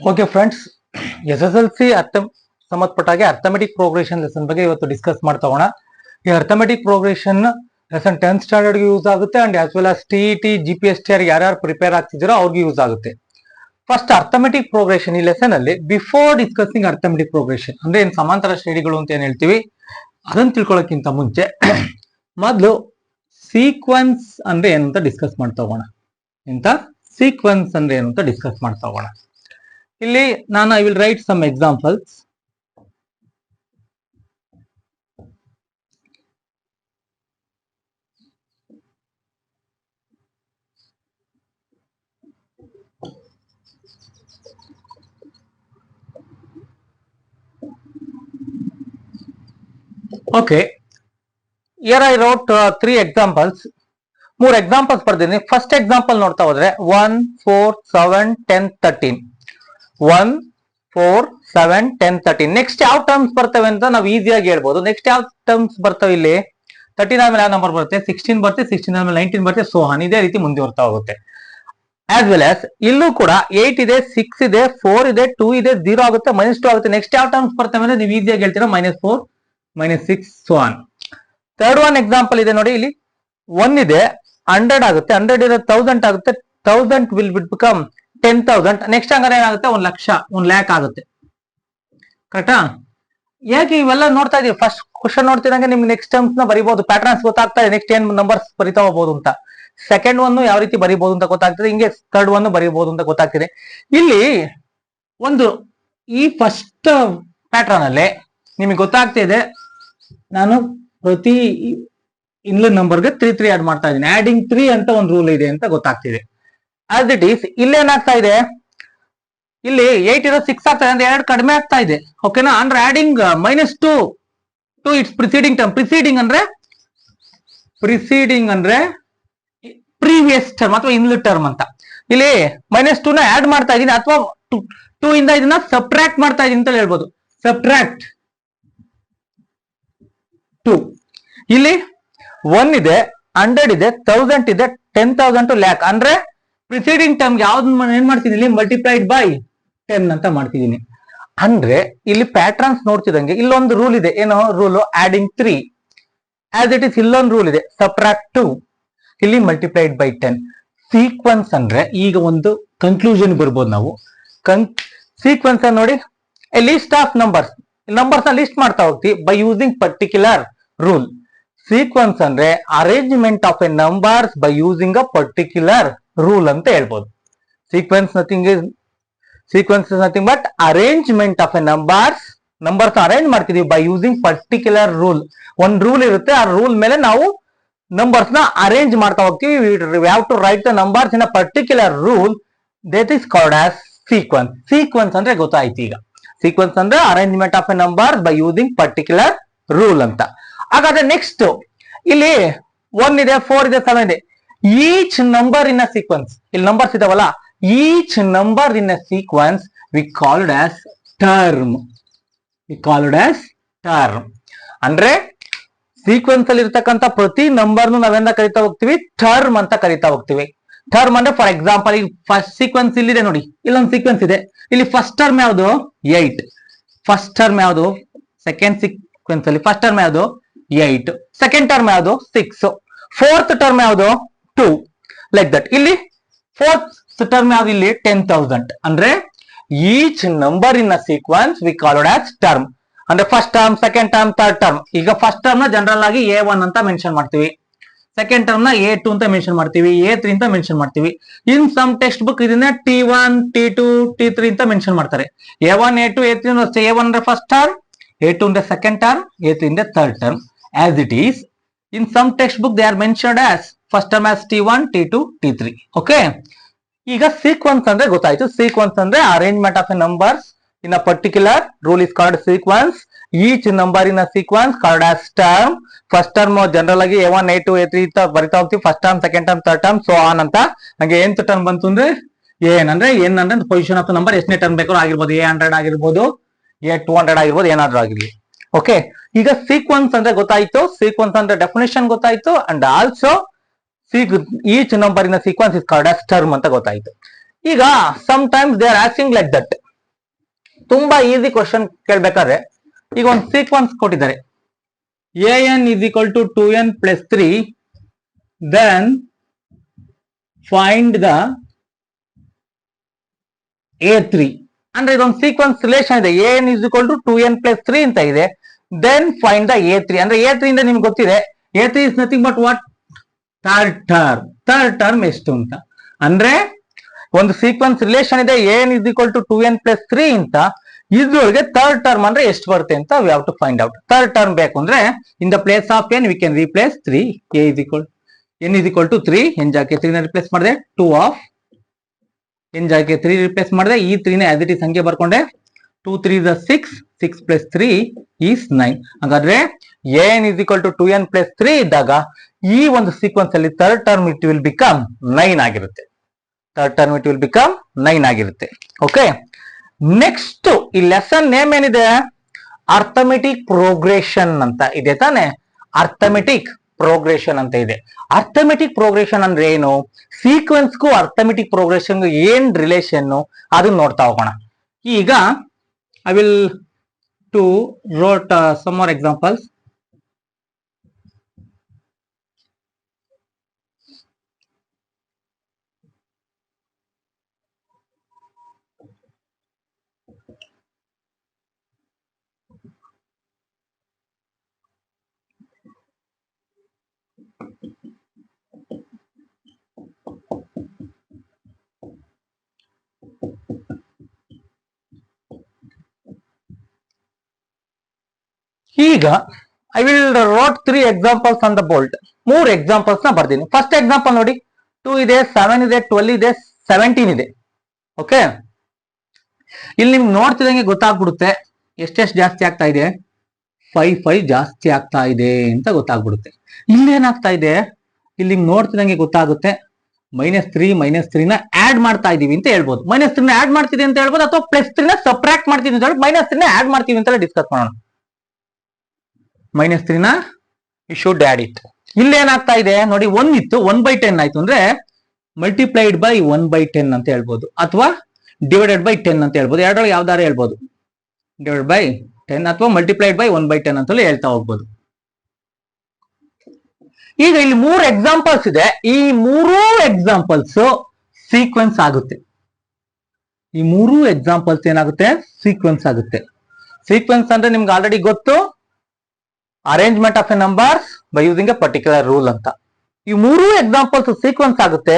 Okay friends, SSLC ಸಂಬಂಧಪಟ್ಟಾಗೆ arithmetic progression lesson ಬಗ್ಗೆ ಇವತ್ತು ಡಿಸ್ಕಸ್ ಮಾಡ್ತಾ. ಈ arithmetic progression lesson 10th standard use ಆಗುತ್ತೆ and as well as TET GPSTR ಯಾರ್ಯಾರು ಪ್ರಿಪೇರ್ ಆಗ್ತಿದ್ದೀರೋ ಅವ್ರಿಗೆ ಯೂಸ್ ಆಗುತ್ತೆ. ಫಸ್ಟ್ ಅರ್ಥಮೆಟಿಕ್ ಪ್ರೋಗ್ರೆಷನ್ ಈ ಲೆಸನ್ ಅಲ್ಲಿ ಬಿಫೋರ್ ಡಿಸ್ಕಸಿಂಗ್ ಅರ್ಥಮೆಟಿಕ್ ಪ್ರೋಗ್ರೆಷನ್ ಅಂದ್ರೆ ಏನ್ ಸಮಾಂತರ ಶ್ರೇಣಿಗಳು ಅಂತ ಏನ್ ಹೇಳ್ತೀವಿ ಅದನ್ನ ತಿಳ್ಕೊಳ್ಳೋಕ್ಕಿಂತ ಮುಂಚೆ ಮೊದಲು ಸೀಕ್ವೆನ್ಸ್ ಅಂದ್ರೆ ಏನು ಅಂತ ಡಿಸ್ಕಸ್ ಮಾಡ್ತಾ ಹೋಗೋಣ. ಸೀಕ್ವೆನ್ಸ್ ಅಂದ್ರೆ ಏನು ಅಂತ ಡಿಸ್ಕಸ್ ಮಾಡ್ತಾ ಹೋಗೋಣ. ಇಲ್ಲಿ ನಾನು I will write some examples. Okay, here I wrote 3 examples. 3 examples ಬರ್ದಿನಿ. ಫಸ್ಟ್ ಎಕ್ಸಾಂಪಲ್ ನೋಡ್ತಾ ಹೋದ್ರೆ 1, 4, 7, 10, 13. 1, 4, 7, 10, 13. ನೆಕ್ಸ್ಟ್ ಯಾವ ಟರ್ಮ್ಸ್ ಬರ್ತವೆ ಅಂತ ನಾವು ಈಸಿಯಾಗಿ ಹೇಳ್ಬೋದು. ನೆಕ್ಸ್ಟ್ ಯಾವ ಟರ್ಮ್ಸ್ ಬರ್ತವೆ ಇಲ್ಲಿ 13 ಆದ್ಮೇಲೆ ಯಾವ ನಂಬರ್ ಬರುತ್ತೆ, 16 ಬರುತ್ತೆ, 16 ಆದ್ಮೇಲೆ 19 ಬರುತ್ತೆ, ಸೊ ಆನ್ ಇದೇ ರೀತಿ ಮುಂದುವರ್ತಾ ಹೋಗುತ್ತೆ. ಆಸ್ ವೆಲ್ ಆಸ್ ಇಲ್ಲೂ ಕೂಡ 8 ಇದೆ, 6 ಇದೆ, 4 ಇದೆ, 2 ಇದೆ, 0 ಆಗುತ್ತೆ, -2 ಆಗುತ್ತೆ. ನೆಕ್ಸ್ಟ್ ಯಾವ ಟರ್ಮ್ಸ್ ಬರ್ತವೆ ಅಂದ್ರೆ ನೀವು ಈಸಿಯಾಗಿ ಹೇಳ್ತೀರಾ -4, -6, so on. Third one example ಇದೆ ನೋಡಿ, ಇಲ್ಲಿ 1 ಇದೆ, 100 ಆಗುತ್ತೆ, 100 ಇದೆ 1000 ಆಗುತ್ತೆ, 1000 ವಿಲ್ ಬಿಕಮ್ 10,000. ನೆಕ್ಸ್ಟ್ ಹಂಗಾರೆ ಏನಾಗುತ್ತೆ 1 ಲಕ್ಷ, 1 ಲ್ಯಾಕ್ ಆಗುತ್ತೆ. ಕರೆಕ್ಟಾ? ಯಾಕೆ ಇವೆಲ್ಲ ನೋಡ್ತಾ ಇದೀವಿ, ಫಸ್ಟ್ ಕ್ವಶನ್ ನೋಡ್ತಿದಂಗೆ ನಿಮ್ಗೆ ನೆಕ್ಸ್ಟ್ ಟರ್ಮ್ಸ್ ನ ಬರಿಬಹುದು, ಪ್ಯಾಟರ್ನ್ಸ್ ಗೊತ್ತಾಗ್ತಾ ಇದೆ, ನೆಕ್ಸ್ಟ್ ಏನ್ ನಂಬರ್ಸ್ ಬರಿತಾ ಹೋಗ್ಬೋದು ಅಂತ. ಸೆಕೆಂಡ್ ಒನ್ ಯಾವ ರೀತಿ ಬರಿಬಹುದು ಅಂತ ಗೊತ್ತಾಗ್ತದೆ, ಹಿಂಗೆ ಥರ್ಡ್ ಒನ್ ಬರಿಬಹುದು ಅಂತ ಗೊತ್ತಾಗ್ತಿದೆ. ಇಲ್ಲಿ ಒಂದು ಈ ಫಸ್ಟ್ ಪ್ಯಾಟರ್ನ್ ಅಲ್ಲಿ ನಿಮಗೆ ಗೊತ್ತಾಗ್ತಾ ಇದೆ, ನಾನು ಪ್ರತಿ ಇನ್ಲೈನ್ ನಂಬರ್ಗೆ 3 ಆಡ್ ಮಾಡ್ತಾ ಇದ್ದೀನಿ. ಆಡಿಂಗ್ 3 ಅಂತ ಒಂದು ರೂಲ್ ಇದೆ ಅಂತ ಗೊತ್ತಾಗ್ತಿದೆ. ಆಸ್ ಇಟ್ ಈಸ್ ಇಲ್ಲೇನಾಗ್ತಾ ಇದೆ, ಇಲ್ಲಿ 8 ಇರೋ 6 ಆಗ್ತಾ ಇದೆ ಅಂದ್ರೆ 2 ಕಡಿಮೆ ಆಗ್ತಾ ಇದೆ. ಓಕೆನಾ? ಅಂದ್ರೆ adding -2 to its preceding term. Preceding ಅಂದ್ರೆ ಪ್ರೀವಿಯಸ್ ಟರ್ಮ್ ಅಥವಾ ಇನ್ಲೈನ್ ಟರ್ಮ್ ಅಂತ. ಇಲ್ಲಿ -2 ನ ಆಡ್ ಮಾಡ್ತಾ ಇದ್ದೀನಿ ಅಥವಾ 2 ಇಂದ ಇದನ್ನ ಸಬ್ಟ್ರಾಕ್ಟ್ ಮಾಡ್ತಾ ಇದೀನಿ ಅಂತ ಹೇಳ್ಬೋದು. ಸಬ್ಟ್ರಾಕ್ಟ್ 2. ಇಲ್ಲಿ 1 ಇದೆ, 100 ಇದೆ, 1000 ಇದೆ, 10,000 ಟು ಲ್ಯಾಕ್. ಅಂದ್ರೆ ಪ್ರಿಸೀಡಿಂಗ್ ಟರ್ಮ್ ಯಾವ್ದು ಏನ್ ಮಾಡ್ತಿದ್ದೀನಿ, ಮಲ್ಟಿಪ್ಲೈಡ್ ಬೈ 10 ಅಂತ ಮಾಡ್ತಿದ್ದೀನಿ. ಅಂದ್ರೆ ಇಲ್ಲಿ ಪ್ಯಾಟರ್ನ್ಸ್ ನೋಡ್ತಿದಂಗೆ ಇಲ್ಲೊಂದು ರೂಲ್ ಇದೆ. ಏನೋ rule, adding 3. As it is ಇಲ್ಲೊಂದು ರೂಲ್ ಇದೆ, ಸಬ್ಟ್ರಾಕ್ಟ್ 2. ಇಲ್ಲಿ ಮಲ್ಟಿಪ್ಲೈಡ್ ಬೈ 10. ಸೀಕ್ವೆನ್ಸ್ ಅಂದ್ರೆ ಈಗ ಒಂದು ಕನ್ಕ್ಲೂಷನ್ ಬರ್ಬೋದು ನಾವು. ಸೀಕ್ವೆನ್ಸ್ ನೋಡಿ, ಲಿಸ್ಟ್ ಆಫ್ ನಂಬರ್ಸ್ ನ ಲಿಸ್ಟ್ ಮಾಡ್ತಾ ಹೋಗ್ತೀವಿ by using particular rule. Sequence ಅಂದ್ರೆ arrangement of a numbers by using a particular rule ಅಂತ ಹೇಳ್ಬೋದು. Sequence nothing but arrangement of a numbers arrange ಮಾಡ್ತಿದೀವಿ ಬೈ ಯೂಸಿಂಗ್ ಪರ್ಟಿಕ್ಯುಲರ್ ರೂಲ್. ಒಂದು rule ಇರುತ್ತೆ, ಆ ರೂಲ್ ಮೇಲೆ ನಾವು ನಂಬರ್ಸ್ ನ ಅರೇಂಜ್ ಮಾಡ್ತಾ ಹೋಗ್ತೀವಿ. We have to write the numbers in a particular rule, that is called as sequence. Sequence ಅಂದ್ರೆ ಗೊತ್ತಾಯ್ತು ಈಗ. ಸೀಕ್ವೆನ್ಸ್ ಅಂದ್ರೆ arrangement of a number by using particular rule ಅಂತ. ಹಾಗಾದ್ರೆ ನೆಕ್ಸ್ಟ್ ಇಲ್ಲಿ 1 ಇದೆ, 4 ಇದೆ, 7 ಇದೆ. Each number in a sequence, ಇಲ್ಲಿ ನಂಬರ್ಸ್ ಇದಾವಲ್ಲ, each number in a sequence we called as term. ಅಂದ್ರೆ ಸೀಕ್ವೆನ್ಸ್ ಅಲ್ಲಿ ಇರ್ತಕ್ಕಂಥ ಪ್ರತಿ ನಂಬರ್ ನಾವೆಂದ ಕರಿತಾ ಹೋಗ್ತೀವಿ, ಟರ್ಮ್ ಅಂತ ಕರಿತಾ ಹೋಗ್ತೀವಿ. ಟರ್ಮ್ ಅಂದ್ರೆ ಫಾರ್ ಎಕ್ಸಾಂಪಲ್ ಈಗ ಫಸ್ಟ್ ಸೀಕ್ವೆನ್ಸ್ ಇಲ್ಲಿದೆ ನೋಡಿ, ಇಲ್ಲೊಂದು ಸೀಕ್ವೆನ್ಸ್ ಇದೆ. ಇಲ್ಲಿ ಫಸ್ಟ್ ಟರ್ಮ್ ಯಾವುದು 8, ಫಸ್ಟ್ ಟರ್ಮ್ ಯಾವುದು, ಸೆಕೆಂಡ್ ಸೀಕ್ವೆನ್ಸ್ ಅಲ್ಲಿ ಫಸ್ಟ್ ಟರ್ಮ್ ಯಾವುದು 8, ಸೆಕೆಂಡ್ ಟರ್ಮ್ ಯಾವುದು 6, ಫೋರ್ತ್ ಟರ್ಮ್ ಯಾವುದು 2, ಲೈಕ್ ದಟ್. ಇಲ್ಲಿ ಫೋರ್ತ್ ಟರ್ಮ್ ಯಾವುದು, ಇಲ್ಲಿ 10,000. ಅಂದ್ರೆ each number in a sequence we called as term. ಅಂದ್ರೆ first term, second term, third term. ಈಗ ಫಸ್ಟ್ ಟರ್ಮ್ ನ ಜನರಲ್ ಆಗಿ A1 ಅಂತ ಮೆನ್ಷನ್ ಮಾಡ್ತೀವಿ, ಸೆಕೆಂಡ್ ಟರ್ಮ್ ನ A2 ಅಂತ ಮೆನ್ಷನ್ ಮಾಡ್ತೀವಿ, A3 ಅಂತ ಮೆನ್ಷನ್ ಮಾಡ್ತೀವಿ. ಇನ್ ಸಮ್ ಟೆಕ್ಸ್ಟ್ ಬುಕ್ ಇದನ್ನ T1, T2, T3 ಅಂತ ಮೆನ್ಷನ್ ಮಾಡ್ತಾರೆ. A1, A2, A3 ಅಷ್ಟೇ. A1 ಅಂದ್ರೆ ಫಸ್ಟ್ ಟರ್ಮ್, A2 ಅಂದ್ರೆ ಸೆಕೆಂಡ್ ಟರ್ಮ್, A3 ಅಂದ್ರೆ third term. As it is in some textbook they are mentioned as first term as T1, T2, T3. okay, ಈಗ sequence ಅಂದ್ರೆ ಗೊತ್ತಾಯ್ತು. Sequence ಅಂದ್ರೆ arrangement of a numbers in a particular rule is called sequence. Each number in a sequence called as term. First term general ಆಗಿ A1, A2, A3 ಅಂತ ಬರಿತಾ ಹೋಗ್ತೀವಿ. First term, second term, third term, so on ಅಂತ. ಹಂಗೆ nth term ಬಂತು ಅಂದ್ರೆ ಏನ್ ಅಂದ್ರೆ ಪೊಸಿಷನ್ ಆಫ್ ನಂಬರ್ ಎಷ್ಟನೇ ಟರ್ಮ್ ಬೇಕಾದ್ರೂ ಆಗಿರ್ಬೋದು, A100 ಆಗಿರ್ಬೋದು, A200 ಆಗಿರ್ಬೋದು, ಏನಾದ್ರೂ ಆಗಿರ್ಲಿ. ಓಕೆ, ಈಗ ಸೀಕ್ವೆನ್ಸ್ ಅಂದ್ರೆ ಗೊತ್ತಾಯ್ತು, ಸೀಕ್ವೆನ್ಸ್ ಅಂದ್ರೆ ಡೆಫಿನೇಷನ್ ಗೊತ್ತಾಯ್ತು, and also each number in sequence is called as term ಅಂತ ಗೊತ್ತಾಯ್ತು. ಈಗ sometimes they are asking like that, ತುಂಬಾ ಈಸಿ ಕ್ವಶನ್ ಕೇಳ್ಬೇಕಾದ್ರೆ ಈಗ ಒಂದು ಸೀಕ್ವೆನ್ಸ್ ಕೊಟ್ಟಿದ್ದಾರೆ an is equal to 2n plus 3 then find the a3 ಅಂದ್ರೆ ಇದೊಂದು ಸೀಕ್ವೆನ್ಸ್ ರಿಲೇಷನ್ ಇದೆ an is equal to 2n plus 3 ಅಂತ ಇದೆ then find the a3 ಅಂದ್ರೆ a3 ಇಂದ ನಿಮ್ಗೆ ಗೊತ್ತಿದೆ a3 is nothing but what third term ಎಷ್ಟು ಅಂತ ಅಂದ್ರೆ ಒಂದು ಸೀಕ್ವೆನ್ಸ್ ರಿಲೇಷನ್ ಇದೆ an is equal to 2n plus 3 ಅಂತ ಇದ್ರೊಳಗೆ ಥರ್ಡ್ ಟರ್ಮ್ ಅಂದ್ರೆ ಎಷ್ಟು ಬರುತ್ತೆ ಅಂತ we have to find out third term ಬೇಕು ಅಂದ್ರೆ in the place of n we can replace 3 n is equal to 3 n ಜಾಗಕ್ಕೆ 3 ನ ರಿಪ್ಲೇಸ್ ಮಾಡಿದೆ 2 ಆಫ್ n ಜಾಗಕ್ಕೆ 3 ರಿಪ್ಲೇಸ್ ಮಾಡಿದೆ ಈ 3 ನ ಆಸ್ ಇಟ್ ಇಸ್ ಹಂಗೆ ಬರ್ಕೊಂಡೆ 2 3 is 6 6 plus 3 is 9 ಹಾಗಾದ್ರೆ an is equal to 2n plus 3 ಇದ್ದಾಗ ಈ ಒಂದು ಸೀಕ್ವೆನ್ಸ್ ಅಲ್ಲಿ third term it will become 9 ಆಗಿರುತ್ತೆ third term it will become 9 ಆಗಿರುತ್ತೆ ಓಕೆ ನೆಕ್ಸ್ಟ್ ಈ ಲೆಸನ್ ನೇಮ್ ಏನಿದೆ ಅರ್ಥಮೆಟಿಕ್ ಪ್ರೋಗ್ರೆಷನ್ ಅಂತ ಇದೆ ತಾನೆ ಅರ್ಥಮೆಟಿಕ್ ಪ್ರೋಗ್ರೆಷನ್ ಅಂತ ಇದೆ ಅರ್ಥಮೆಟಿಕ್ ಪ್ರೋಗ್ರೆಷನ್ ಅಂದ್ರೆ ಏನು ಸೀಕ್ವೆನ್ಸ್ಗೂ ಅರ್ಥಮೆಟಿಕ್ ಪ್ರೋಗ್ರೆಷನ್ ಏನ್ ರಿಲೇಷನ್ ಅದನ್ನ ನೋಡ್ತಾ ಹೋಗೋಣ ಈಗ I will to wrote some more examples ಈಗ I will wrote 3 examples on the board 3 examples ನ ಬರ್ತೀನಿ ಫಸ್ಟ್ ಎಕ್ಸಾಂಪಲ್ ನೋಡಿ 2 ಇದೆ 7 ಇದೆ 12 ಇದೆ 17 ಇದೆ ಓಕೆ ಇಲ್ಲಿ ನಿಮ್ಗೆ ನೋಡ್ತಿದಂಗೆ ಗೊತ್ತಾಗ್ಬಿಡುತ್ತೆ ಎಷ್ಟೆಷ್ಟು ಜಾಸ್ತಿ ಆಗ್ತಾ ಇದೆ 5 ಜಾಸ್ತಿ ಆಗ್ತಾ ಇದೆ ಅಂತ ಗೊತ್ತಾಗ್ಬಿಡುತ್ತೆ ಇಲ್ಲೇನಾಗ್ತಾ ಇದೆ ಇಲ್ಲಿ ನೋಡ್ತಿದಂಗೆ ಗೊತ್ತಾಗುತ್ತೆ -3 ನ ಆಡ್ ಮಾಡ್ತಾ ಇದೀವಿ ಅಂತ ಹೇಳ್ಬೋದು -3 ನ ಆಡ್ ಮಾಡ್ತೀವಿ ಅಂತ ಹೇಳ್ಬೋದು ಅಥವಾ +3 ನ ಸಬ್ಟ್ರಾಕ್ಟ್ ಮಾಡ್ತೀವಿ ಅಂತ ಹೇಳಿ -3 ನ ಆಡ್ ಮಾಡ್ತೀವಿ ಅಂತ ಡಿಸ್ಕಸ್ ಮಾಡೋಣ -3 ನ ಯು ಶುಡ್ ಆಡ್ ಇಟ್ ಇಲ್ಲಿ ಏನಾಗ್ತಾ ಇದೆ ನೋಡಿ 1 ಇತ್ತು 1/10 ಆಯ್ತು ಅಂದ್ರೆ ಮಲ್ಟಿಪ್ಲೈಡ್ ಬೈ 1/10 ಅಂತ ಹೇಳ್ಬೋದು ಅಥವಾ ಡಿವೈಡೆಡ್ ಬೈ 10 ಅಂತ ಹೇಳ್ಬೋದು ಎರಡರೊಳಗೆ ಯಾವ್ದಾರು ಹೇಳ್ಬೋದು ಡಿವೈಡ್ ಬೈ 10 ಅಥವಾ ಮಲ್ಟಿಪ್ಲೈಡ್ ಬೈ 1/10 ಅಂತಲೂ ಹೇಳ್ತಾ ಹೋಗ್ಬೋದು ಈಗ ಇಲ್ಲಿ 3 ಎಕ್ಸಾಂಪಲ್ಸ್ ಇದೆ ಈ 3 ಎಕ್ಸಾಂಪಲ್ಸ್ ಸೀಕ್ವೆನ್ಸ್ ಆಗುತ್ತೆ ಈ 3 ಎಕ್ಸಾಂಪಲ್ಸ್ ಏನಾಗುತ್ತೆ ಸೀಕ್ವೆನ್ಸ್ ಆಗುತ್ತೆ ಸೀಕ್ವೆನ್ಸ್ ಅಂದ್ರೆ ನಿಮ್ಗೆ ಆಲ್ರೆಡಿ ಗೊತ್ತು arrangement of a numbers by using A particular rule ಅಂತ ಈ 3 ಎಕ್ಸಾಂಪಲ್ಸ್ ಸೀಕ್ವೆನ್ಸ್ ಆಗುತ್ತೆ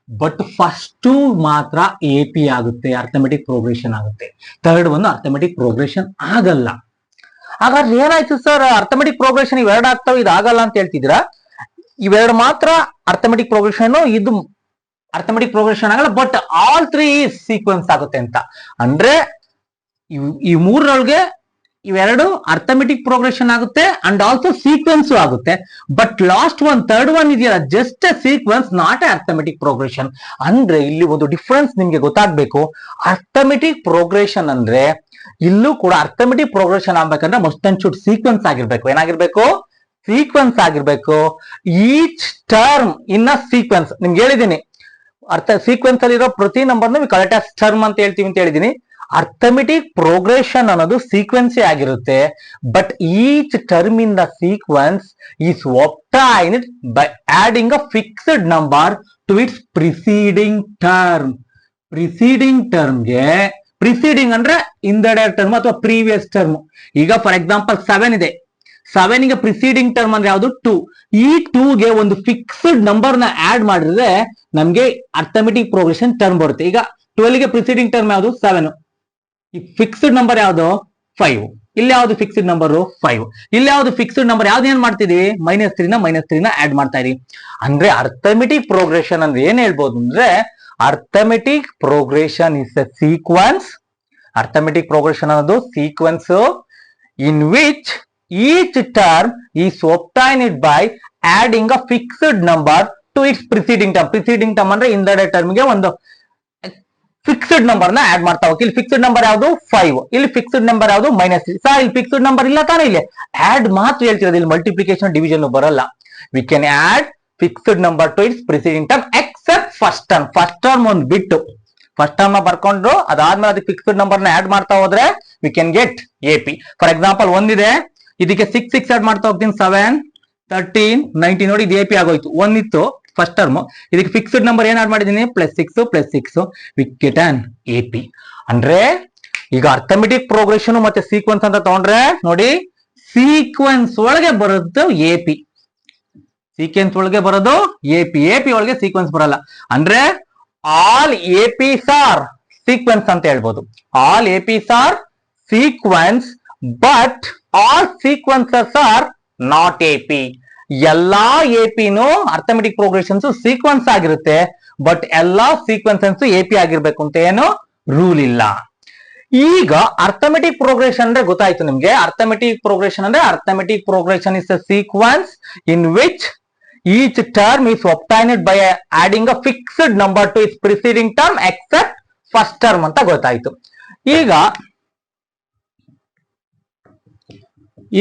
ಬಟ್ ಫಸ್ಟ್ ಮಾತ್ರ AP ಆಗುತ್ತೆ ಅರ್ಥಮೆಟಿಕ್ ಪ್ರೋಗ್ರೆಷನ್ ಆಗುತ್ತೆ ಥರ್ಡ್ ಒಂದು ಅರ್ಥಮೆಟಿಕ್ ಪ್ರೋಗ್ರೆಷನ್ ಆಗಲ್ಲ ಹಾಗಾದ್ರೆ ಏನಾಯ್ತು ಸರ್ ಅರ್ಥಮೆಟಿಕ್ ಪ್ರೋಗ್ರೆಷನ್ ಇವೆರಡು ಆಗ್ತಾವೆ ಇದು ಆಗಲ್ಲ ಅಂತ ಹೇಳ್ತಿದ್ದೀರಾ ಇವೆರಡು ಮಾತ್ರ ಅರ್ಥಮೆಟಿಕ್ ಪ್ರೋಗ್ರೆಷನ್ ಇದು ಅರ್ಥಮೆಟಿಕ್ ಪ್ರೋಗ್ರೆಷನ್ ಆಗಲ್ಲ ಬಟ್ ಆಲ್ 3 ಸೀಕ್ವೆನ್ಸ್ ಆಗುತ್ತೆ ಅಂತ ಅಂದ್ರೆ ಈ ಮೂರರೊಳಗೆ ಇವೆರಡು ಅರ್ಥಮೆಟಿಕ್ ಪ್ರೋಗ್ರೆಷನ್ ಆಗುತ್ತೆ ಅಂಡ್ ಆಲ್ಸೋ ಸೀಕ್ವೆನ್ಸ್ ಆಗುತ್ತೆ but last one third one ಇದೆಯಲ್ಲ just a sequence not a arithmetic progression ಅಂದ್ರೆ ಇಲ್ಲಿ ಒಂದು ಡಿಫರೆನ್ಸ್ ನಿಮ್ಗೆ ಗೊತ್ತಾಗ್ಬೇಕು ಅರ್ಥಮೆಟಿಕ್ ಪ್ರೋಗ್ರೆಷನ್ ಅಂದ್ರೆ ಇಲ್ಲೂ ಕೂಡ ಅರ್ಥಮೆಟಿಕ್ ಪ್ರೋಗ್ರೆಷನ್ ಆಗ್ಬೇಕಂದ್ರೆ ಮಸ್ಟ್ ಅಂಡ್ ಶುಡ್ ಸೀಕ್ವೆನ್ಸ್ ಆಗಿರ್ಬೇಕು ಏನಾಗಿರ್ಬೇಕು ಸೀಕ್ವೆನ್ಸ್ ಆಗಿರ್ಬೇಕು each term in a sequence ನಿಮ್ಗೆ ಹೇಳಿದೀನಿ ಸೀಕ್ವೆನ್ಸ್ ಅಲ್ಲಿ ಇರೋ ಪ್ರತಿ ನಂಬರ್ನ ಕರೆಕ್ಟ್ ಆಸ್ ಟರ್ಮ್ ಅಂತ ಹೇಳ್ತೀವಿ ಅಂತ ಹೇಳಿದೀನಿ ಅರ್ಥಮೆಟಿಕ್ ಪ್ರೋಗ್ರೆಷನ್ ಅನ್ನೋದು ಸೀಕ್ವೆನ್ಸೇ ಆಗಿರುತ್ತೆ but each term in the sequence is obtained by adding a fixed number to its preceding term preceding ಟರ್ಮ್ಗೆ ಪ್ರಿಸೀಡಿಂಗ್ ಅಂದ್ರೆ ಹಿಂದೆಡೆ ಟರ್ಮ್ ಅಥವಾ ಪ್ರೀವಿಯಸ್ ಟರ್ಮ್ ಈಗ ಫಾರ್ ಎಕ್ಸಾಂಪಲ್ 7 ಇದೆ 7 ಗೆ ಪ್ರಿಸೀಡಿಂಗ್ ಟರ್ಮ್ ಅಂದ್ರೆ ಯಾವುದು 2 ಈ 2 ಗೆ ಒಂದು ಫಿಕ್ಸ್ಡ್ ನಂಬರ್ ನ ಆಡ್ ಮಾಡಿದ್ರೆ ನಮ್ಗೆ ಅರ್ಥಮೆಟಿಕ್ ಪ್ರೋಗ್ರೆಷನ್ ಟರ್ಮ್ ಬರುತ್ತೆ ಈಗ 12 ಗೆ ಪ್ರಿಸೀಡಿಂಗ್ ಟರ್ಮ್ ಯಾವುದು 7 ಈ ಫಿಕ್ಸ್ಡ್ ನಂಬರ್ ಯಾವುದು 5 ಇಲ್ಲಿ ಯಾವ್ದು ಫಿಕ್ಸ್ಡ್ ನಂಬರ್ 5 ಇಲ್ಲಿ ಯಾವ್ದು ಫಿಕ್ಸ್ಡ್ ನಂಬರ್ ಯಾವ್ದು ಏನ್ ಮಾಡ್ತಿದೀವಿ -3 ನ ಆಡ್ ಮಾಡ್ತಾ ಇದೀವಿ ಅಂದ್ರೆ ಅರ್ಥಮೆಟಿಕ್ ಪ್ರೋಗ್ರೆಷನ್ ಅಂದ್ರೆ ಏನ್ ಹೇಳ್ಬೋದು ಅಂದ್ರೆ arithmetic progression is a sequence arithmetic progression ಅನ್ನೋದು sequence in which each term is obtained by adding a fixed number to its preceding term ಅಂದ್ರೆ ಹಿಂದೆಡೆ ಟರ್ಮ್ಗೆ ಒಂದು ಫಿಕ್ಸ್ಡ್ ನಂಬರ್ ನ ಆಡ್ ಮಾಡ್ತಾ ಹೋಗಿ ಇಲ್ಲಿ ಫಿಕ್ಸ್ಡ್ ನಂಬರ್ ಯಾವುದು 5 ಇಲ್ಲಿ ಫಿಕ್ಸ್ಡ್ ನಂಬರ್ ಯಾವುದು -3 ಸರ್ ಇಲ್ಲಿ ಫಿಕ್ಸ್ಡ್ ನಂಬರ್ ಇಲ್ಲ ತಾನೇ ಇಲ್ಲಿ ಆಡ್ ಮಾತ್ರ ಹೇಳ್ತಿರೋದು ಇಲ್ಲಿ ಮಲ್ಟಿಪ್ಲಿಕೇಶನ್ ಡಿವಿಷನ್ ಬರಲ್ಲ we can add fixed number to its preceding term except first term ಒಂದು ಬಿಟ್ಟು ಫಸ್ಟ್ ಟರ್ಮ್ ಬರ್ಕೊಂಡು ಅದಾದ್ಮೇಲೆ ಅದಕ್ಕೆ ಫಿಕ್ಸ್ಡ್ ನಂಬರ್ ನ ಆಡ್ ಮಾಡ್ತಾ ಹೋದ್ರೆ we can get AP. For example ಒಂದಿದೆ, ಇದಕ್ಕೆ 6 6 ಆಡ್ ಮಾಡ್ತಾ ಹೋಗ್ತೀನಿ, 7 13 19 ನೋಡಿ, ಇದು AP ಆಗೋಯ್ತು. ಒಂದಿತ್ತು ಫಸ್ಟ್ ಟರ್ಮ್, ಇದಕ್ಕೆ ಫಿಕ್ಸ್ಡ್ ನಂಬರ್ ಏನ್ ಆಡ್ ಮಾಡಿದೀನಿ, +6 ವಿ ಗೆಟ್ ಆನ್ AP. ಅಂದ್ರೆ ಈಗ ಅರ್ಥಮೆಟಿಕ್ ಪ್ರೋಗ್ರೆಷನ್ ಮತ್ತೆ ಸೀಕ್ವೆನ್ಸ್ ಅಂತ ತಗೊಂಡ್ರೆ ನೋಡಿ, ಸೀಕ್ವೆನ್ಸ್ ಒಳಗೆ ಬರೋದು AP, ಸೀಕ್ವೆನ್ಸ್ ಒಳಗೆ ಬರೋದು AP ಒಳಗೆ ಸೀಕ್ವೆನ್ಸ್ ಬರಲ್ಲ. ಅಂದ್ರೆ ಆಲ್ APs ಆರ್ ಸೀಕ್ವೆನ್ಸ್ ಅಂತ ಹೇಳ್ಬೋದು. All APs are sequence but all sequences are not AP. ಎಲ್ಲಾ APನೂ ಅರ್ಥಮೆಟಿಕ್ ಪ್ರೋಗ್ರೆಷನ್ಸ್ ಸೀಕ್ವೆನ್ಸ್ ಆಗಿರುತ್ತೆ, ಬಟ್ ಎಲ್ಲಾ ಸೀಕ್ವೆನ್ಸಸ್ AP ಆಗಿರ್ಬೇಕು ಅಂತ ಏನು ರೂಲ್ ಇಲ್ಲ. ಈಗ ಅರ್ಥಮೆಟಿಕ್ ಪ್ರೋಗ್ರೆಷನ್ ಅಂದ್ರೆ ಗೊತ್ತಾಯ್ತು ನಿಮ್ಗೆ. ಅರ್ಥಮೆಟಿಕ್ ಪ್ರೋಗ್ರೆಷನ್ ಅಂದ್ರೆ arithmetic progression is a sequence in which each term is obtained by adding a fixed number to its preceding term except first term ಅಂತ ಗೊತ್ತಾಯ್ತು. ಈಗ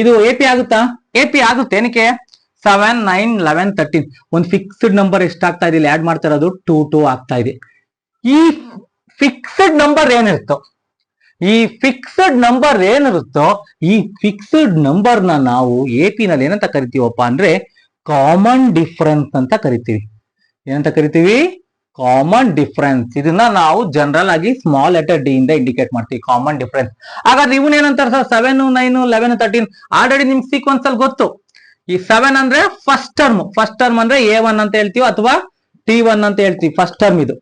ಇದು AP ಆಗುತ್ತಾ? AP ಆಗುತ್ತೆ. ಏನಕ್ಕೆ? 7 9 11 13 ಒಂದು ಫಿಕ್ಸ್ಡ್ ನಂಬರ್ ಎಷ್ಟಾಗ್ತಾ ಇದೆ, ಇಲ್ಲಿ ಆಡ್ ಮಾಡ್ತಾ ಇರೋದು 2 2 ಆಗ್ತಾ ಇದೆ. ಈ ಫಿಕ್ಸ್ಡ್ ನಂಬರ್ ಏನಿರುತ್ತೋ, ಈ ಫಿಕ್ಸ್ಡ್ ನಂಬರ್ ಏನಿರುತ್ತೋ, ಈ ಫಿಕ್ಸ್ಡ್ ನಂಬರ್ ನಾವು AP ನಲ್ಲಿ ಏನಂತ ಕರಿತೀವಪ್ಪ ಅಂದ್ರೆ ಕಾಮನ್ ಡಿಫರೆನ್ಸ್ ಅಂತ ಕರಿತೀವಿ. ಏನಂತ ಕರಿತೀವಿ? Common difference. ಇದನ್ನ ನಾವು ಜನರಲ್ ಆಗಿ ಸ್ಮಾಲ್ ಲೆಟರ್ D ಇಂದ ಇಂಡಿಕೇಟ್ ಮಾಡ್ತೀವಿ, ಕಾಮನ್ ಡಿಫರೆನ್ಸ್. ಹಾಗಾದ್ರೆ ಇವನ್ ಏನಂತಾರೆ ಸರ್, 7 9 11 13 ಆಲ್ರೆಡಿ ನಿಮ್ಗೆ ಸೀಕ್ವೆನ್ಸ್ ಅಲ್ಲಿ ಗೊತ್ತು. ಈ 7 ಅಂದ್ರೆ ಫಸ್ಟ್ ಟರ್ಮ್ ಅಂದ್ರೆ A1 ಅಂತ ಹೇಳ್ತೀವಿ ಅಥವಾ T1 ಅಂತ ಹೇಳ್ತೀವಿ, ಫಸ್ಟ್ ಟರ್ಮ್ ಇದು.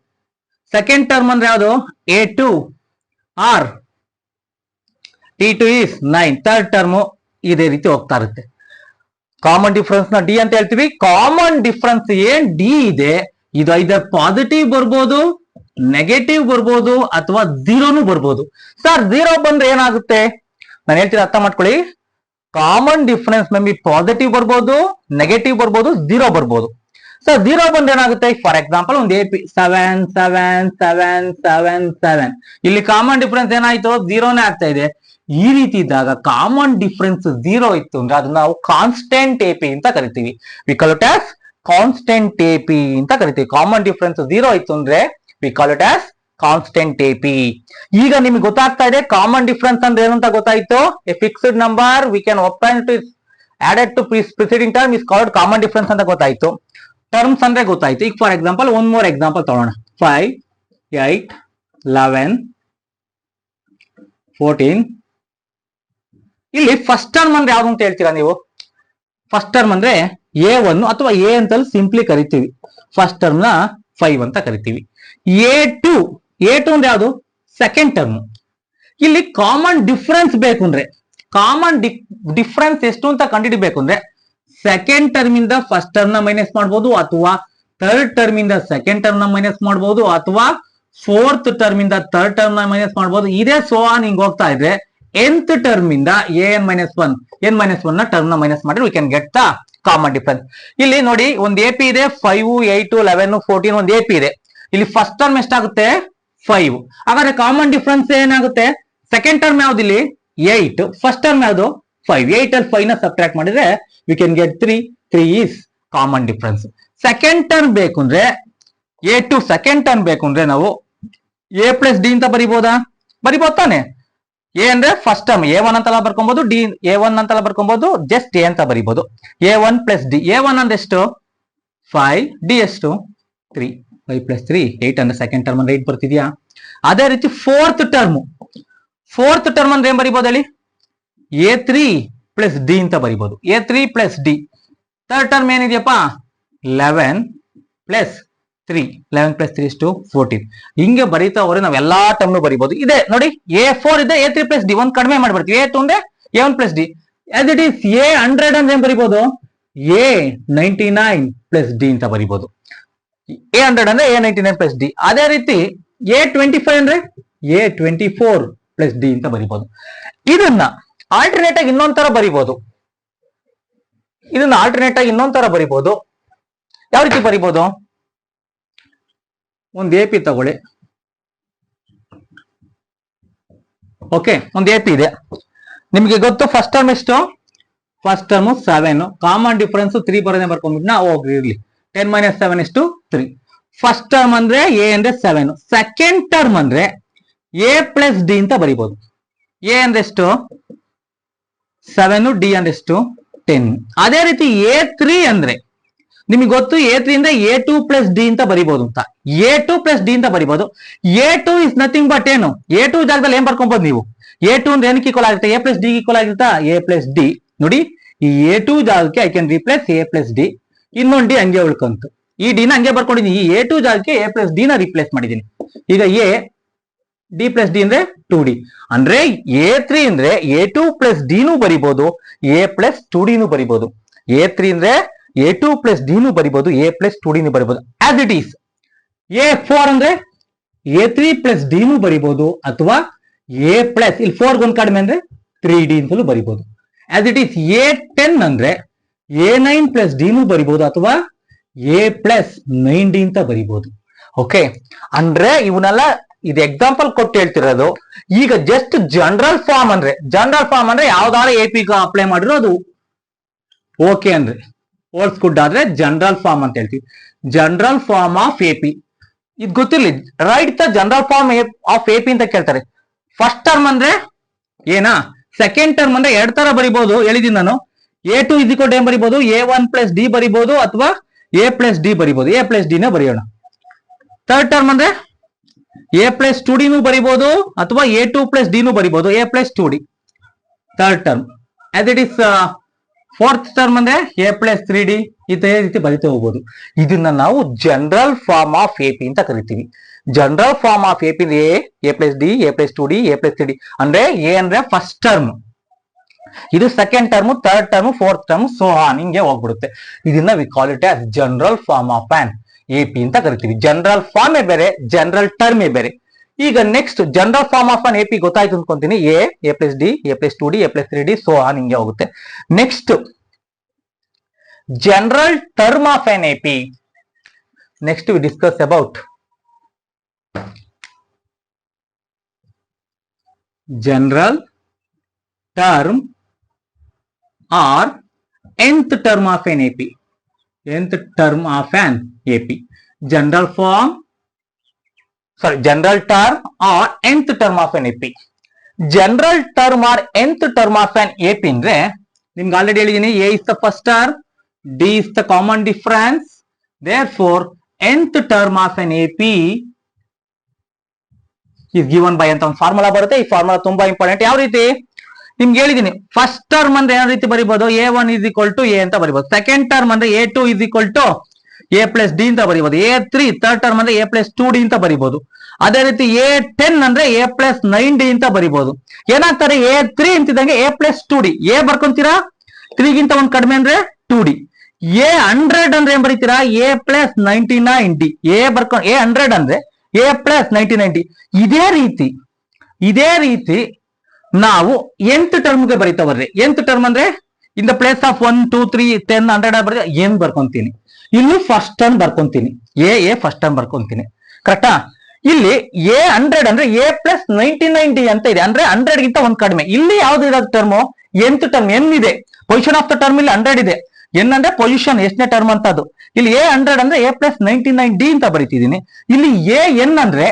ಸೆಕೆಂಡ್ ಟರ್ಮ್ ಅಂದ್ರೆ ಯಾವುದು? A2 R T2 is 9. Third term ಇದೇ ರೀತಿ ಹೋಗ್ತಾ ಇರುತ್ತೆ. ಕಾಮನ್ ಡಿಫರೆನ್ಸ್ ನ D ಅಂತ ಹೇಳ್ತೀವಿ. ಕಾಮನ್ ಡಿಫರೆನ್ಸ್ ಏನ್ D ಇದೆ, ಇದು ಐದರ್ ಪಾಸಿಟಿವ್ ಬರ್ಬೋದು, ನೆಗೆಟಿವ್ ಬರ್ಬೋದು, ಅಥವಾ ಝೀರೋನು ಬರ್ಬೋದು. ಸರ್ 0 ಬಂದ್ರೆ ಏನಾಗುತ್ತೆ? ನಾನು ಹೇಳ್ತೀನಿ, ಅರ್ಥ ಮಾಡ್ಕೊಳ್ಳಿ. Common difference may be positive ಬರ್ಬೋದು, ನೆಗೆಟಿವ್ ಬರ್ಬೋದು, 0 ಬರ್ಬೋದು. ಸರ್ 0 ಬಂದ್ರೆ ಏನಾಗುತ್ತೆ? ಫಾರ್ ಎಕ್ಸಾಂಪಲ್ ಒಂದು AP 7 7 7 7 7, ಇಲ್ಲಿ ಕಾಮನ್ ಡಿಫರೆನ್ಸ್ ಏನಾಯ್ತು? 0ನೇ ಆಗ್ತಾ ಇದೆ. ಈ ರೀತಿ ಇದ್ದಾಗ ಕಾಮನ್ ಡಿಫರೆನ್ಸ್ 0 ಇತ್ತು ಅಂದ್ರೆ ಅದನ್ನ ನಾವು ಕಾನ್ಸ್ಟೆಂಟ್ AP ಅಂತ ಕರಿತೀವಿ. V call it as constant AP ಅಂತ ಕರಿತೀವಿ. ಕಾಮನ್ ಡಿಫರೆನ್ಸ್ 0 ಇತ್ತು ಅಂದ್ರೆ V call it as constant AP. ಈಗ ನಿಮ್ಗೆ ಗೊತ್ತಾಗ್ತಾ ಇದೆ ಕಾಮನ್ ಡಿಫರೆನ್ಸ್ ಅಂದ್ರೆ ಏನು ಅಂತ ಗೊತ್ತಾಯ್ತು. A fixed number we can open to added to preceding term is called common difference ಅಂತ ಗೊತ್ತಾಯ್ತು. ಟರ್ಮ್ಸ್ ಅಂದ್ರೆ ಗೊತ್ತಾಯ್ತು. ಈಗ for example one more example ತಗೊಳ್ಳೋಣ. 5 8 11 14. ಇಲ್ಲಿ ಫಸ್ಟ್ ಟರ್ಮ್ ಅಂದ್ರೆ ಯಾವ್ದು ಅಂತ ಹೇಳ್ತೀರಾ ನೀವು? ಫಸ್ಟ್ ಟರ್ಮ್ ಅಂದ್ರೆ A1 ಅಥವಾ A ಅಂತಲೂ ಸಿಂಪ್ಲಿ ಕರಿತೀವಿ. ಫಸ್ಟ್ ಟರ್ಮ್ ನ 5 ಅಂತ ಕರಿತೀವಿ. A2 ಅಂದ್ರೆ ಯಾವುದು? Second term. ಇಲ್ಲಿ ಕಾಮನ್ ಡಿಫರೆನ್ಸ್ ಬೇಕು ಅಂದ್ರೆ, ಕಾಮನ್ ಡಿಫರೆನ್ಸ್ ಎಷ್ಟು ಅಂತ ಕಂಡುಹಿಡಿಬೇಕು ಅಂದ್ರೆ ಸೆಕೆಂಡ್ ಟರ್ಮ್ ಇಂದ ಫಸ್ಟ್ ಟರ್ಮ್ ನ ಮೈನಸ್ ಮಾಡಬಹುದು, ಅಥವಾ ಥರ್ಡ್ ಟರ್ಮ್ ಇಂದ ಸೆಕೆಂಡ್ ಟರ್ಮ್ ನ ಮೈನಸ್ ಮಾಡಬಹುದು, ಅಥವಾ ಫೋರ್ತ್ ಟರ್ಮ್ ಇಂದ ಥರ್ಡ್ ಟರ್ಮ್ ನ ಮೈನಸ್ ಮಾಡಬಹುದು. ಇದೇ ಸೋ ಆನ್ ಹಿಂಗ್ ಹೋಗ್ತಾ ಇದ್ರೆ nth ಟರ್ಮ್ ಇಂದ n-1 ನ ಟರ್ಮ್ ನ ಮೈನಸ್ ಮಾಡಿ we can get the common difference. ಇಲ್ಲಿ ನೋಡಿ, ಒಂದು AP ಇದೆ, 5 8 11 14 ಒಂದು AP ಇದೆ. ಇಲ್ಲಿ ಫಸ್ಟ್ ಟರ್ಮ್ ಎಷ್ಟಾಗುತ್ತೆ? 5. ಹಾಗಾದ್ರೆ ಕಾಮನ್ ಡಿಫರೆನ್ಸ್ ಏನಾಗುತ್ತೆ? ಸೆಕೆಂಡ್ ಟರ್ಮ್ ಯಾವ್ದು? ಇಲ್ಲಿ 8. ಫಸ್ಟ್ ಟರ್ಮ್ ಯಾವ್ದು? 5. 8 ಅಲ್ಲಿ 5 ನ ಸಬ್ಟ್ರಾಕ್ಟ್ ಮಾಡಿದ್ರೆ we can get 3 is common difference. Second term ಬೇಕು ಅಂದ್ರೆ A2 ಸೆಕೆಂಡ್ ಟರ್ಮ್ ಬೇಕು ಅಂದ್ರೆ ನಾವು A ಪ್ಲಸ್ D ಅಂತ ಬರಿಬೋದಾ? ಬರಿಬೋದು ತಾನೆ. A ಅಂದ್ರೆ ಫಸ್ಟ್ ಟರ್ಮ್, A1 ಅಂತೆಲ್ಲ ಬರ್ಕೊಬಹುದು, D A1 ಅಂತೆಲ್ಲ ಬರ್ಕೊಬಹುದು, ಜಸ್ಟ್ A ಅಂತ ಬರಿಬಹುದು. A1 plus D. A1 ಅಂದ್ರೆ ಎಷ್ಟು? 5. D ಎಷ್ಟು? 3. 5 ಪ್ಲಸ್ 3 8 ಅಂದ್ರೆ ಸೆಕೆಂಡ್ ಟರ್ಮ್ ಅಂದ್ರೆ 8 ಬರ್ತಿದ್ಯಾ? ಅದೇ ರೀತಿ ಫೋರ್ತ್ ಟರ್ಮ್ ಅಂದ್ರೆ ಏನ್ ಬರಿಬಹುದು ಹೇಳಿ? A3 ಪ್ಲಸ್ D ಅಂತ ಬರಿಬಹುದು. A3 plus D. Third term ಏನಿದೆಯಪ್ಪ? 11 ಪ್ಲಸ್ 3. 11 ಪ್ಲಸ್ 3 ಎಷ್ಟು? 14. ಹಿಂಗೆ ಬರೀತಾ ಹೋದ್ರೆ ನಾವ್ ಎಲ್ಲಾ ಟರ್ಮ್ ಬರಿಬಹುದು. ಇದೆ ನೋಡಿ, A4 ಇದೆ, A3 ಪ್ಲಸ್ D. ಒಂದ್ ಕಡಿಮೆ ಮಾಡ್ಬಿಡ್ತೀವಿ. A2 ಅಂದ್ರೆ A1 plus D. As it is A100 ಅಂದ್ರೆ ಏನ್ ಬರಿಬಹುದು? A99 ಪ್ಲಸ್ D ಅಂತ ಬರಿಬಹುದು. A100 ಅಂದ್ರೆ A99 ಪ್ಲಸ್ D. ಅದೇ ರೀತಿ A25 ಅಂದ್ರೆ A24 ಪ್ಲಸ್ D ಅಂತ ಬರಿಬಹುದು. ಇದನ್ನ ಆಲ್ಟರ್ನೇಟ್ ಆಗಿ ಇನ್ನೊಂದ್ ತರ ಬರಿಬಹುದು. ಯಾವ ರೀತಿ ಬರಿಬಹುದು? ಒಂದು AP ತಗೊಳ್ಳಿ. ಓಕೆ, ಒಂದು AP ಇದೆ. ನಿಮ್ಗೆ ಗೊತ್ತು ಫಸ್ಟ್ ಟರ್ಮ್ ಎಷ್ಟು? First term 7. ಕಾಮನ್ ಡಿಫರೆನ್ಸ್ 3 ಬರೋದೇ ಬರ್ಕೊಂಡ್ಬಿಟ್ಟು ಹೋಗಿ ಇರ್ಲಿ. 10 - 7 ಎಷ್ಟು? 3. ಫಸ್ಟ್ ಟರ್ಮ್ ಅಂದ್ರೆ ಎ ಅಂದ್ರೆ 7, ಸೆಕೆಂಡ್ ಟರ್ಮ್ ಅಂದ್ರೆ ಎ ಪ್ಲಸ್ ಡಿ ಅಂತ ಬರಿಬಹುದು. ಎ ಅಂದ್ರೆ ಎಷ್ಟು 7, ಡಿ ಅಂದ್ರೆ ಎಷ್ಟು 10. ಅದೇ ರೀತಿ A3 ಅಂದ್ರೆ ನಿಮಗೆ ಗೊತ್ತು, A3 ಅಂದ್ರೆ A2 ಪ್ಲಸ್ ಡಿ ಅಂತ ಬರಿಬಹುದು ಅಂತ. A2 ಪ್ಲಸ್ ಡಿ ಅಂತ ಬರಿಬಹುದು. A2 ಇಸ್ ನಥಿಂಗ್ ಬಟ್ ಏನು, A2 ಜಾಗದಲ್ಲಿ ಏನ್ ಬರ್ಕೊಬಹುದು ನೀವು, A2 ಅಂದ್ರೆ ಏನಕ್ಕೆ ಈಕ್ವಲ್ ಆಗುತ್ತೆ, A ಪ್ಲಸ್ ಡಿ ಈಕ್ವಲ್ ಆಗಿರುತ್ತಾ, A ಪ್ಲಸ್ ಡಿ. ನೋಡಿ ಈ A2 ಜಾಗಕ್ಕೆ I can replace A plus D, ಇನ್ನೊಂದು ಡಿ ಹಂಗೆ ಉಳ್ಕೊಂತು. ಈ ಡಿ ನ ಹಂಗೆ ಬರ್ಕೊಂಡಿದ್ದೀನಿ, ಈ A2 ಜಾಗಕ್ಕೆ A ಪ್ಲಸ್ ಡಿ ನ ರಿಪ್ಲೇಸ್ ಮಾಡಿದ್ದೀನಿ. ಈಗ A ಡಿ ಪ್ಲಸ್ ಡಿ ಅಂದ್ರೆ 2D ಅಂದ್ರೆ A3 ಅಂದ್ರೆ A2 ಪ್ಲಸ್ ಡಿ ನು ಬರಿಬಹುದು, A ಪ್ಲಸ್ 2D ನು ಬರಿಬಹುದು. A3 ಅಂದ್ರೆ A2 ಪ್ಲಸ್ ಡಿ ನು ಬರಿಬಹುದು, A ಪ್ಲಸ್ 2D ನು ಬರಿಬಹುದು. ಆಸ್ ಇಟ್ ಈಸ್ A4 ಅಂದ್ರೆ A3 ಪ್ಲಸ್ ಡಿ ನು ಬರಿಬಹುದು, ಅಥವಾ A ಪ್ಲಸ್ ಇಲ್ಲಿ 4 ಒಂದ್ ಕಡಿಮೆ ಅಂದ್ರೆ 3D ಅಂತಲೂ ಬರಿಬಹುದು. ಆಸ್ ಇಟ್ ಈಸ್ A10 ಅಂದ್ರೆ A9 ಪ್ಲಸ್ ಡಿ ನು ಬರಿಬಹುದು, ಅಥವಾ A ಪ್ಲಸ್ 9D ಅಂತ ಬರಿಬಹುದು. ಓಕೆ, ಅಂದ್ರೆ ಇವನ್ನೆಲ್ಲ ಇದು ಎಕ್ಸಾಂಪಲ್ ಕೊಟ್ಟು ಹೇಳ್ತಿರೋದು. ಈಗ ಜಸ್ಟ್ ಜನರಲ್ ಫಾರ್ಮ್ ಅಂದ್ರೆ ಯಾವ್ದಾರ AP ಅಪ್ಲೈ ಮಾಡಿರೋ ಅದು ಓಕೆ ಅಂದ್ರೆ, ಓಲ್ಸ್ ಗುಡ್ ಆದ್ರೆ ಜನರಲ್ ಫಾರ್ಮ್ ಅಂತ ಹೇಳ್ತೀವಿ. ಜನರಲ್ ಫಾರ್ಮ್ ಆಫ್ AP ಇದು ಗೊತ್ತಿರ್ಲಿ, right the general form of AP ಅಂತ ಕೇಳ್ತಾರೆ. ಫಸ್ಟ್ ಟರ್ಮ್ ಅಂದ್ರೆ ಏನಾ, ಸೆಕೆಂಡ್ ಟರ್ಮ್ ಅಂದ್ರೆ 2 ತರ ಬರಿಬಹುದು ಹೇಳಿದೀನಿ ನಾನು. A2 ಇಸ್ ಈಕ್ವಲ್ ಟು ಏನ್ ಬರಿಬಹುದು, A1 ಪ್ಲಸ್ ಡಿ ಬರಿಬಹುದು, ಅಥವಾ A ಪ್ಲಸ್ ಡಿ ಬರಿಬಹುದು. A ಪ್ಲಸ್ ಡಿ ನ ಬರೆಯೋಣ. ಥರ್ಡ್ ಟರ್ಮ್ ಅಂದ್ರೆ A ಪ್ಲಸ್ 2D ನು ಬರಿಬಹುದು, ಅಥವಾ A2 ಪ್ಲಸ್ ಡಿ ನು ಬರಿಬಹುದು, A plus 2D third term. As it is fourth term ಅಂದ್ರೆ A ಪ್ಲಸ್ 3D ಇದೇ ರೀತಿ ಬರಿತಾ ಹೋಗ್ಬೋದು. ಇದನ್ನ ನಾವು ಜನರಲ್ ಫಾರ್ಮ್ ಆಫ್ AP ಅಂತ ಕರಿತೀವಿ. General form of AP A plus D, A plus 2D, A plus 3D ಅಂದ್ರೆ A ಅಂದ್ರೆ ಫಸ್ಟ್ ಟರ್ಮ್, ಇದು second term, third term, fourth term, so on ಹಿಂಗೆ ಹೋಗ್ಬಿಡುತ್ತೆ. ಇದನ್ನ we call it as general form of an AP ಅಂತ ಕರಿತೀವಿ. General form ಬೇರೆ, general term ಬೇರೆ. ಈಗ next general form of an AP ಗೊತ್ತಾಯ್ತು ಅನ್ಕೊಂತೀನಿ. A plus D, A plus 2D, A plus 3D, so on ಹಿಂಗೆ ಹೋಗುತ್ತೆ. Next general term of an AP. Next we discuss about general term or nth term of an AP. nth term of an AP. General form, sorry, general term or nth term of an AP. General term or nth term of an AP ಅಂದ್ರೆ ನಿಮ್ಗೆ already ಹೇಳಿದೀನಿ, A is the first term, D is the common difference, therefore nth term of an AP is given by ಅಂತ ಒಂದು formula ಬರುತ್ತೆ. ಈ formula ತುಂಬಾ important. ಯಾವ ರೀತಿ ನಿಮ್ಗೆ ಹೇಳಿದೀನಿ, ಫಸ್ಟ್ ಟರ್ಮ್ ಅಂದ್ರೆ ಯಾವ ರೀತಿ ಬರಿಬಹುದು, A1 is equal to A ಅಂತ ಬರಿಬಹುದು. ಸೆಕೆಂಡ್ ಟರ್ಮ್ ಅಂದ್ರೆ A2 is equal to A plus D ಅಂತ ಬರಿಬಹುದು. A3 ಥರ್ಡ್ ಟರ್ಮ್ ಅಂದ್ರೆ A ಪ್ಲಸ್ 2D ಅಂತ ಬರಿಬಹುದು. ಅದೇ ರೀತಿ A10 ಅಂದ್ರೆ A ಪ್ಲಸ್ 9D ಅಂತ ಬರಿಬಹುದು. ಏನಾಗ್ತಾರೆ, A3 ಅಂತಿದ್ದಂಗೆ A plus 2D, A ಬರ್ಕೊಂತೀರಾ, 3 ಗಿಂತ ಒಂದ್ ಕಡಿಮೆ ಅಂದ್ರೆ 2D. A100 ಅಂದ್ರೆ ಏನ್ ಬರೀತೀರಾ, A ಪ್ಲಸ್ 99D. A100 ಅಂದ್ರೆ A ಪ್ಲಸ್ 99D. ಇದೇ ರೀತಿ ನಾವು nth ಟರ್ಮ್ಗೆ ಬರೀತಾ ಬರ್ರಿ. nth ಟರ್ಮ್ ಅಂದ್ರೆ ಇನ್ ದ ಪ್ಲೇಸ್ ಆಫ್ 1, 2, 3, 10, 100 ಬರೀ ಏನ್ ಬರ್ಕೊಂತೀನಿ, ಇಲ್ಲಿ ಫಸ್ಟ್ ಟರ್ಮ್ ಬರ್ಕೊಂತೀನಿ, A ಫಸ್ಟ್ ಟರ್ಮ್ ಬರ್ಕೊಂತೀನಿ. ಕರೆಕ್ಟಾ? ಇಲ್ಲಿ A100 ಅಂದ್ರೆ A ಪ್ಲಸ್ 99D ಅಂತ ಇದೆ, ಅಂದ್ರೆ 100 ಗಿಂತ ಒಂದ್ ಕಡಿಮೆ. ಇಲ್ಲಿ ಯಾವ್ದು ಇರೋದು ಟರ್ಮ್, nth ಟರ್ಮ್ n ಇದೆ. ಪೊಸಿಷನ್ ಆಫ್ ದ ಟರ್ಮ್ ಇಲ್ಲಿ 100 ಇದೆ. n ಅಂದ್ರೆ ಪೊಸಿಷನ್, ಎಷ್ಟನೇ ಟರ್ಮ್ ಅಂತ ಅದು. ಇಲ್ಲಿ A100 ಅಂದ್ರೆ A ಪ್ಲಸ್ 99D ಅಂತ ಬರೀತಿದ್ದೀನಿ. ಇಲ್ಲಿ An ಅಂದ್ರೆ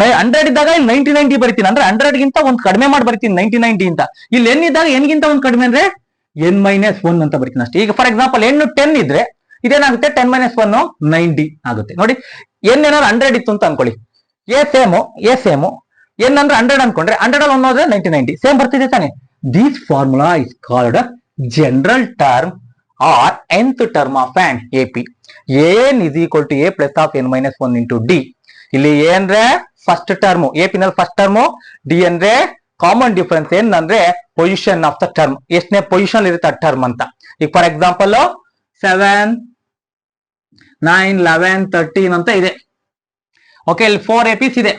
100 ಇದ್ದಾಗ ಇಲ್ಲಿ 99D ಬರಿತೀನಿ, ಅಂದ್ರೆ 100 ಗಿಂತ ಒಂದ್ ಕಡಿಮೆ ಮಾಡಿ ಬರಿತೀನಿ 99D ಅಂತ. ಇಲ್ಲಿ n ಇದ್ದಾಗ n ಗಿಂತ ಒಂದ್ ಕಡಿಮೆ ಅಂದ್ರೆ n-1 ಅಂತ ಬರಿತೀನಿ ಅಷ್ಟೇ. ಈಗ ಫಾರ್ ಎಕ್ಸಾಂಪಲ್ n 10 ಇದ್ರೆ ಇದೇನಾಗುತ್ತೆ, 10-1 9D ಆಗುತ್ತೆ. ನೋಡಿ, n ಏನಾದ್ರು 100 ಇತ್ತು ಅಂತ ಅನ್ಕೊಳ್ಳಿ, A ಸೇಮ್ n ಅಂದ್ರೆ 100 ಅನ್ಕೊಂಡ್ರೆ 100 ಅಲ್ಲಿ 1 ಹೋದ್ರೆ 99D ಸೇಮ್ ಬರ್ತಿದೆ ತಾನೆ. This formula is called general term or nth term of an AP. An is equal to A plus of n-1 into D. ಇಲ್ಲಿ A ಅಂದ್ರೆ ಫಸ್ಟ್ ಟರ್ಮ್, AP ನಲ್ಲಿ first term, D ಅಂದ್ರೆ common difference, n ಅಂದ್ರೆ position of the term, ಎಷ್ಟನೇ position ಇರುತ್ತೆ term ಅಂತ. ಈಗ for example 7, 9, 11, 13 ಅಂತ ಇದೆ. ಓಕೆ, ಇಲ್ಲಿ 4 APs ಇದೆ.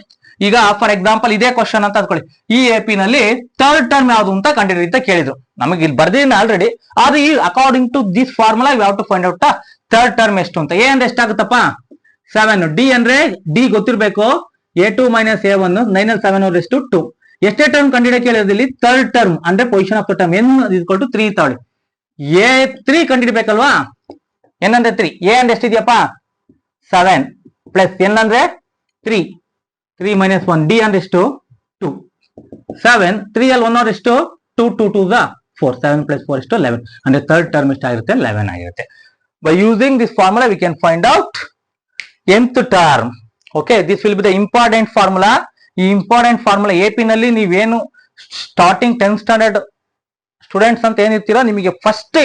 ಈಗ ಫಾರ್ ಎಕ್ಸಾಂಪಲ್ ಇದೇ ಕ್ವಶನ್ ಅಂತ ಅನ್ಕೊಳ್ಳಿ, ಈ AP ನಲ್ಲಿ ಥರ್ಡ್ ಟರ್ಮ್ ಯಾವುದು ಅಂತ ಕಂಡಿಡಿ ಅಂತ ಕೇಳಿದ್ರು. ನಮಗೆ ಇಲ್ಲಿ ಬರ್ದಿದ್ದೀನಿ ಆಲ್ರೆಡಿ, ಆದ್ರೆ ಈ according to this formula we have to find out third term ಎಷ್ಟು ಅಂತ. A ಅಂದ್ರೆ ಎಷ್ಟಾಗುತ್ತಪ್ಪ 7, D ಅಂದ್ರೆ D ಗೊತ್ತಿರ್ಬೇಕು, A2 ಮೈನಸ್ A1, 9 ಅಲ್ಲಿ 7 ಹೋದ್ರೆ ಎಷ್ಟು 2. ಎಷ್ಟೇ ಟರ್ಮ್ ಕಂಡಿಡಿಯಕ್ಕೆ ಕೇಳಿದ್ರೆ ಥರ್ಡ್ ಟರ್ಮ್ ಅಂದ್ರೆ position of the term n = 3 ತಗೊಳ್ಳಿ. A3 ಕಂಡಿಡಿಬೇಕಲ್ವಾ, n ಅಂದ್ರೆ 3, A ಅಂದ್ರೆ ಎಷ್ಟಿದೆಯಪ್ಪ 7, ಪ್ಲಸ್ ಎನ್ ಅಂದ್ರೆ 3, 3 ಮೈನಸ್ 1, ಡಿ ಅಂದ್ರೆ ಎಷ್ಟು 2, 7, 3 ಅಲ್ಲಿ 1 ಎಷ್ಟು 2, 2 2 4, 7 plus 4 ಎಷ್ಟು 11, ಅಂದ್ರೆ ಥರ್ಡ್ ಟರ್ಮ್ ಎಷ್ಟಾಗಿರುತ್ತೆ 11 ಆಗಿರುತ್ತೆ. By using this formula we can find out nth term. Okay, this will be the important formula. ಈ ಇಂಪಾರ್ಟೆಂಟ್ ಫಾರ್ಮುಲಾ ಎಪಿ ನಲ್ಲಿ ನೀವೇನು ಸ್ಟಾರ್ಟಿಂಗ್ 10th ಸ್ಟ್ಯಾಂಡರ್ಡ್ ಸ್ಟೂಡೆಂಟ್ಸ್ ಅಂತ ಏನಿರ್ತೀರೋ ನಿಮಗೆ ಫಸ್ಟ್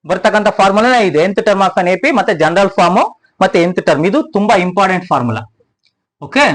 ಬರ್ತಕ್ಕಂಥ ಫಾರ್ಮುಲಾ ಇದೆ nth term of an AP ಮತ್ತೆ general form ಮತ್ತೆ nth term. ಇದು ತುಂಬಾ ಇಂಪಾರ್ಟೆಂಟ್ ಫಾರ್ಮುಲಾ. ಓಕೆ.